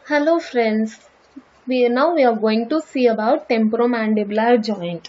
Hello friends, we are going to see about temporomandibular joint.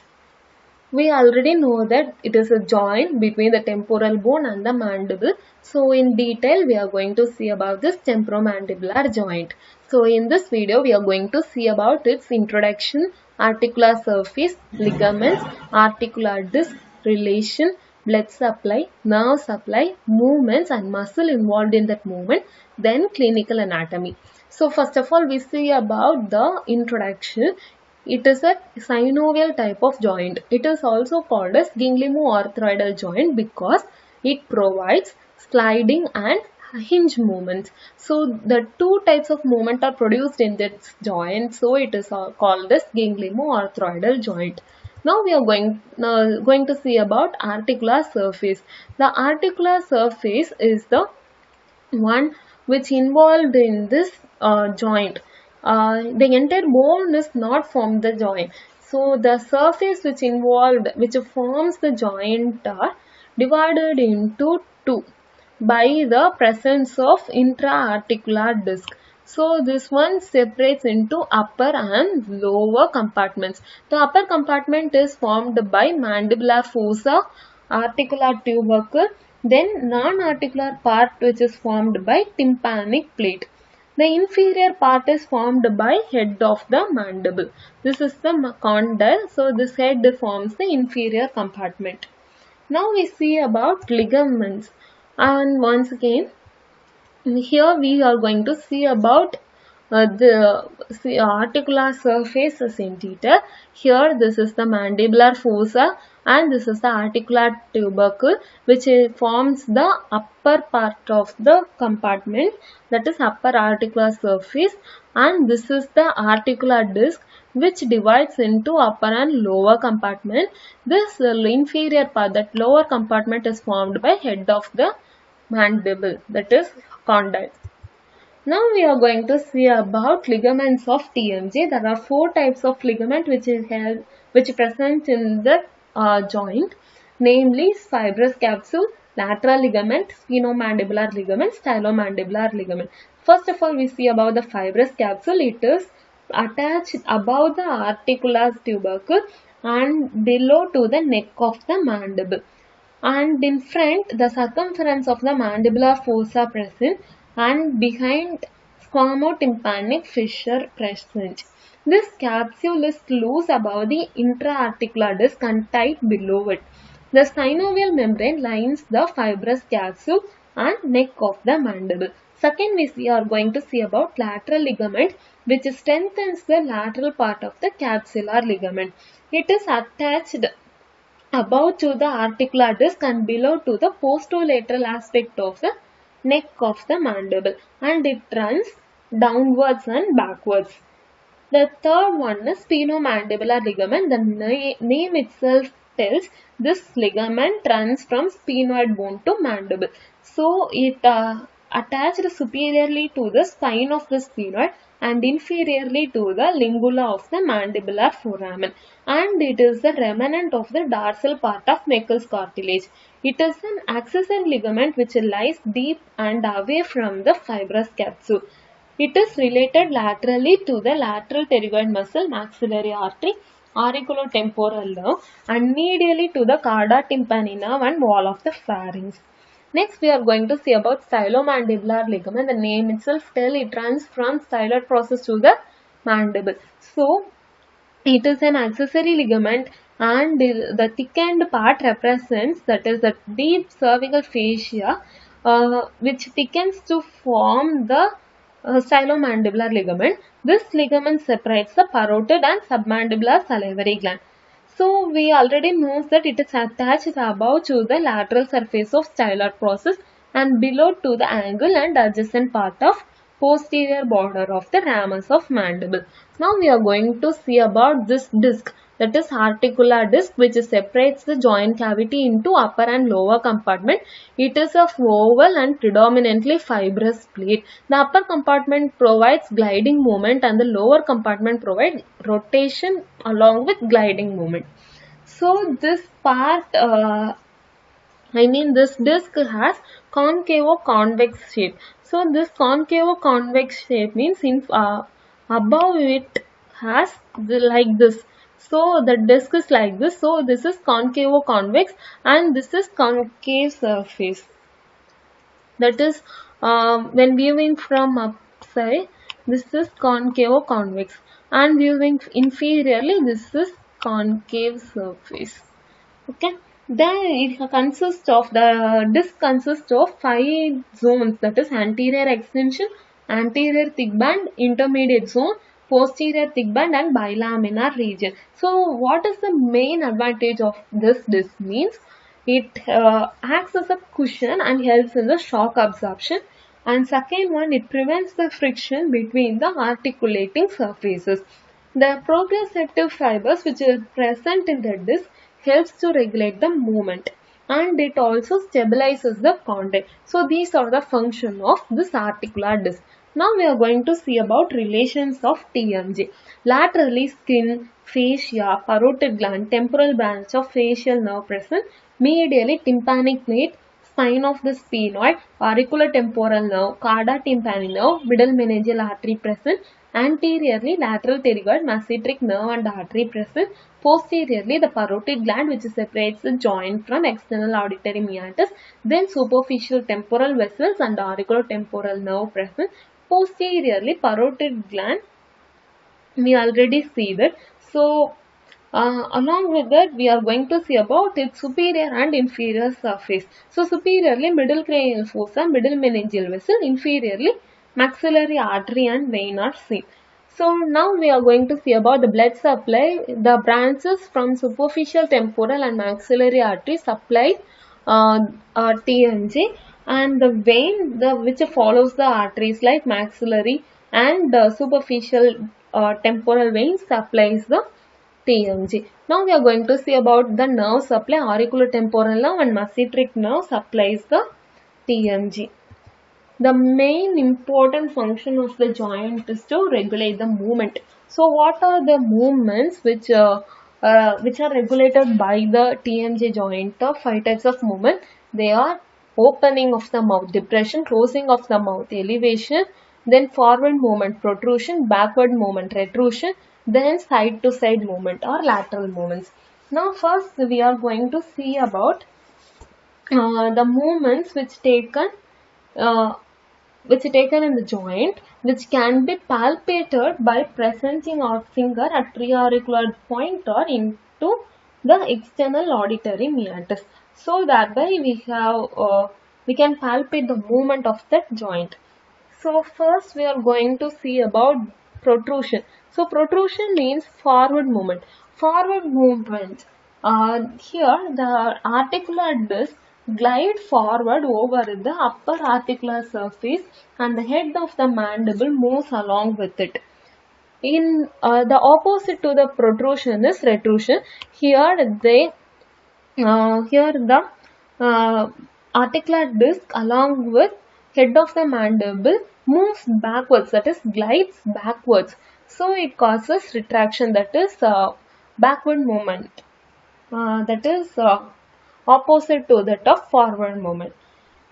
We already know that it is a joint between the temporal bone and the mandible. So in detail we are going to see about this temporomandibular joint. So in this video we are going to see about its introduction, articular surface, ligaments, articular disc, relation, blood supply, nerve supply, movements and muscle involved in that movement, then clinical anatomy. So first of all we see about the introduction. It is a synovial type of joint. It is also called as gangliomo-arthroidal joint because it provides sliding and hinge movements. So the two types of movement are produced in this joint. So it is called as gangliomo-arthroidal joint. Now we are going to see about articular surface. The articular surface is the one which involved in this joint. The entire bone is not from the joint. So the surface which forms the joint are divided into two by the presence of intra-articular disc. So this one separates into upper and lower compartments. The upper compartment is formed by mandibular fossa, articular tubercle, then non-articular part which is formed by tympanic plate. The inferior part is formed by head of the mandible. This is the condyle. So this head forms the inferior compartment. Now we see about ligaments. And once again, here we are going to see about the articular surfaces in detail. Here this is the mandibular fossa and this is the articular tubercle which forms the upper part of the compartment, that is upper articular surface, and this is the articular disc which divides into upper and lower compartment. This inferior part, that lower compartment, is formed by head of the mandible, that is condyle. Now we are going to see about ligaments of TMJ. There are four types of ligament which present in the joint, namely fibrous capsule, lateral ligament, sphenomandibular ligament, stylomandibular ligament. First of all, we see about the fibrous capsule. It is attached above the articular tubercle and below to the neck of the mandible. And in front, the circumference of the mandibular fossa present, and behind squamotympanic fissure present. This capsule is loose above the intra-articular disc and tight below it. The synovial membrane lines the fibrous capsule and neck of the mandible. Second, we are going to see about lateral ligament, which strengthens the lateral part of the capsular ligament. It is attached above to the articular disc and below to the posterolateral aspect of the neck of the mandible, and it runs downwards and backwards. The third one is sphenomandibular ligament. The name itself tells this ligament runs from sphenoid bone to mandible. So it attached superiorly to the spine of the sphenoid and inferiorly to the lingula of the mandibular foramen, and it is the remnant of the dorsal part of Meckel's cartilage. It is an accessory ligament which lies deep and away from the fibrous capsule. It is related laterally to the lateral pterygoid muscle, maxillary artery, auriculotemporal nerve, and medially to the cauda tympani nerve and wall of the pharynx. Next, we are going to see about stylomandibular ligament. The name itself tells it runs from styloid process to the mandible. So, it is an accessory ligament, and the thickened part represents, that is, the deep cervical fascia which thickens to form the stylomandibular ligament. This ligament separates the parotid and submandibular salivary gland. So we already know that it is attached above to the lateral surface of styloid process and below to the angle and adjacent part of posterior border of the ramus of mandible. Now we are going to see about this disc, that is articular disc, which separates the joint cavity into upper and lower compartment. It is of oval and predominantly fibrous plate. The upper compartment provides gliding movement and the lower compartment provides rotation along with gliding movement. So this part this disc has concave or convex shape. So this concave convex shape means above it has like this. So the disc is like this. So this is concave convex and this is concave surface. That is when viewing from upside, this is concave convex, and viewing inferiorly, this is concave surface. Okay, then it consists of the disc consists of 5 zones, that is anterior extension, anterior thick band, intermediate zone, posterior thick band and bilaminar region. So what is the main advantage of this disc means it acts as a cushion and helps in the shock absorption, and second one, it prevents the friction between the articulating surfaces. The proprioceptive fibers which are present in the disc helps to regulate the movement, and it also stabilizes the contact. So these are the function of this articular disc. Now we are going to see about relations of TMJ. Laterally, skin, fascia, parotid gland, temporal branch of facial nerve present, medially tympanic plate, spine of the sphenoid, auricular temporal nerve, cauda tympani nerve, middle meningeal artery present, anteriorly lateral pterygoid, masseteric nerve and artery present, posteriorly the parotid gland which separates the joint from external auditory meatus, then superficial temporal vessels and auricular temporal nerve present, posteriorly parotid gland, we already see that. So along with that, we are going to see about its superior and inferior surface. So superiorly middle cranial fossa, middle meningeal vessel, inferiorly maxillary artery and vein are seen. So now we are going to see about the blood supply. The branches from superficial temporal and maxillary artery supply TMJ, and the vein which follows the arteries like maxillary and superficial temporal vein supplies the TMJ. Now we are going to see about the nerve supply. Auricular temporal nerve and masseteric nerve supplies the TMJ. The main important function of the joint is to regulate the movement. So what are the movements which are regulated by the TMJ joint? Of 5 types of movement. They are opening of the mouth, depression, closing of the mouth, elevation, then forward movement, protrusion, backward movement, retrusion, then side to side movement or lateral movements. Now first we are going to see about the movements which taken in the joint, which can be palpated by presenting our finger at preauricular point or into the external auditory meatus. So that way we can palpate the movement of that joint. So first we are going to see about protrusion. So protrusion means forward movement. Forward movement. Here the articular disc glide forward over the upper articular surface and the head of the mandible moves along with it. In the opposite to the protrusion is retrusion. Here the articular disc along with head of the mandible moves backwards, that is glides backwards. So it causes retraction, that is backward movement, that is opposite to that of forward movement.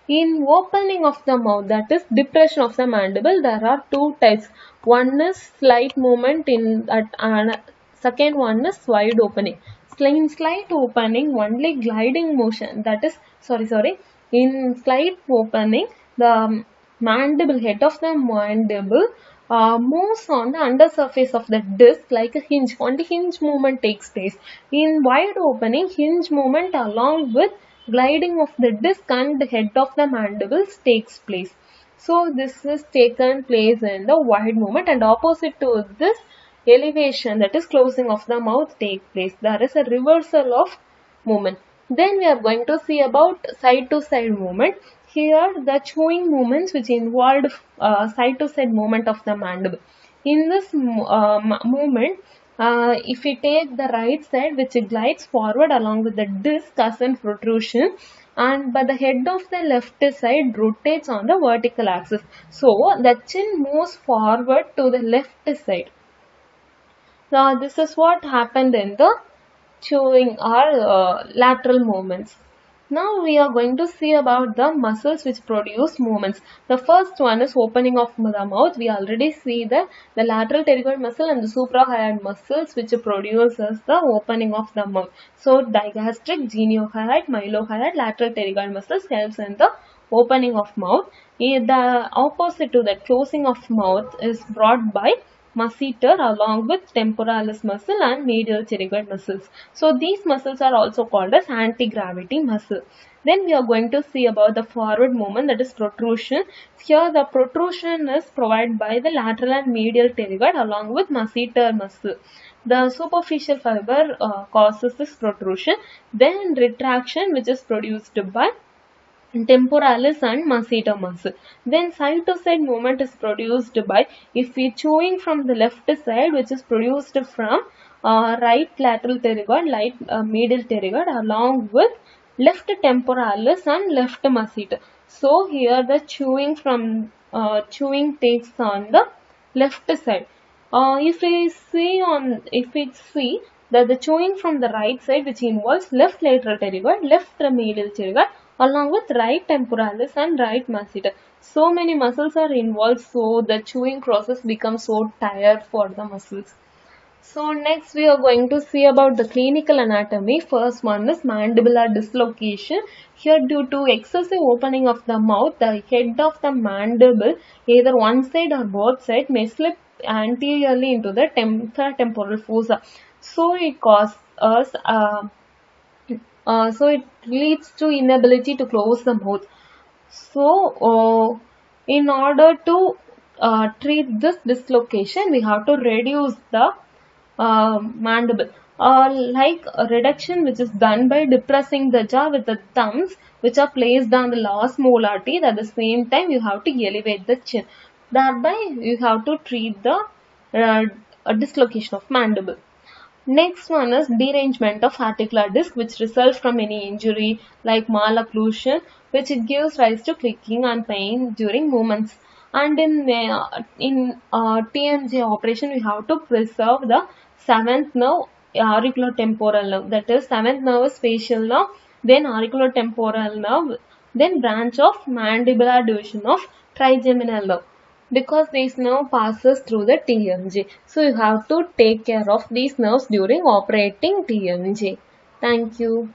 In opening of the mouth, that is depression of the mandible, there are 2 types. One is slight movement and second one is wide opening. In slight opening, only gliding motion, that is in slight opening, the mandible, head of the mandible moves on the undersurface of the disc like a hinge. Only hinge movement takes place. In wide opening, hinge movement along with gliding of the disc and the head of the mandibles takes place. So this is taken place in the wide movement, and opposite to this, elevation, that is closing of the mouth, take place. There is a reversal of movement. Then we are going to see about side to side movement. Here the chewing movements which involved side to side movement of the mandible. In this movement, if we take the right side, which glides forward along with the disc as in protrusion, and but the head of the left side rotates on the vertical axis. So the chin moves forward to the left side. Now this is what happened in the chewing or lateral movements. Now we are going to see about the muscles which produce movements. The first one is opening of the mouth. We already see that the lateral pterygoid muscle and the suprahyoid muscles which produces the opening of the mouth. So digastric, geniohyoid, mylohyoid, lateral pterygoid muscles helps in the opening of mouth. The opposite to that closing of mouth is brought by masseter along with temporalis muscle and medial pterygoid muscles. So these muscles are also called as anti-gravity muscle. Then we are going to see about the forward movement, that is protrusion. Here the protrusion is provided by the lateral and medial pterygoid along with masseter muscle. The superficial fiber causes this protrusion. Then retraction, which is produced by temporalis and masseter muscle. Then side to side movement is produced by, if we chewing from the left side, which is produced from right lateral pterygoid, medial pterygoid along with left temporalis and left masseter. So here the chewing takes on the left side. If we see that the chewing from the right side, which involves left lateral pterygoid, left medial pterygoid along with right temporalis and right masseter. So many muscles are involved, so the chewing process becomes so tired for the muscles. So next we are going to see about the clinical anatomy. First one is mandibular dislocation. Here, due to excessive opening of the mouth, the head of the mandible, either one side or both sides, may slip anteriorly into the temporal fossa. So it causes so it leads to inability to close the mouth. So in order to treat this dislocation, we have to reduce the mandible. Like a reduction which is done by depressing the jaw with the thumbs, which are placed on the last molar teeth. At the same time, you have to elevate the chin. Thereby, you have to treat the dislocation of mandible. Next one is derangement of articular disc, which results from any injury like malocclusion, which it gives rise to clicking and pain during movements. And in TMJ operation, we have to preserve the seventh nerve, auriculotemporal nerve. That is, seventh nerve is facial nerve, then auriculotemporal nerve, then branch of mandibular division of trigeminal nerve, because this nerve passes through the TMJ. So you have to take care of these nerves during operating TMJ. Thank you.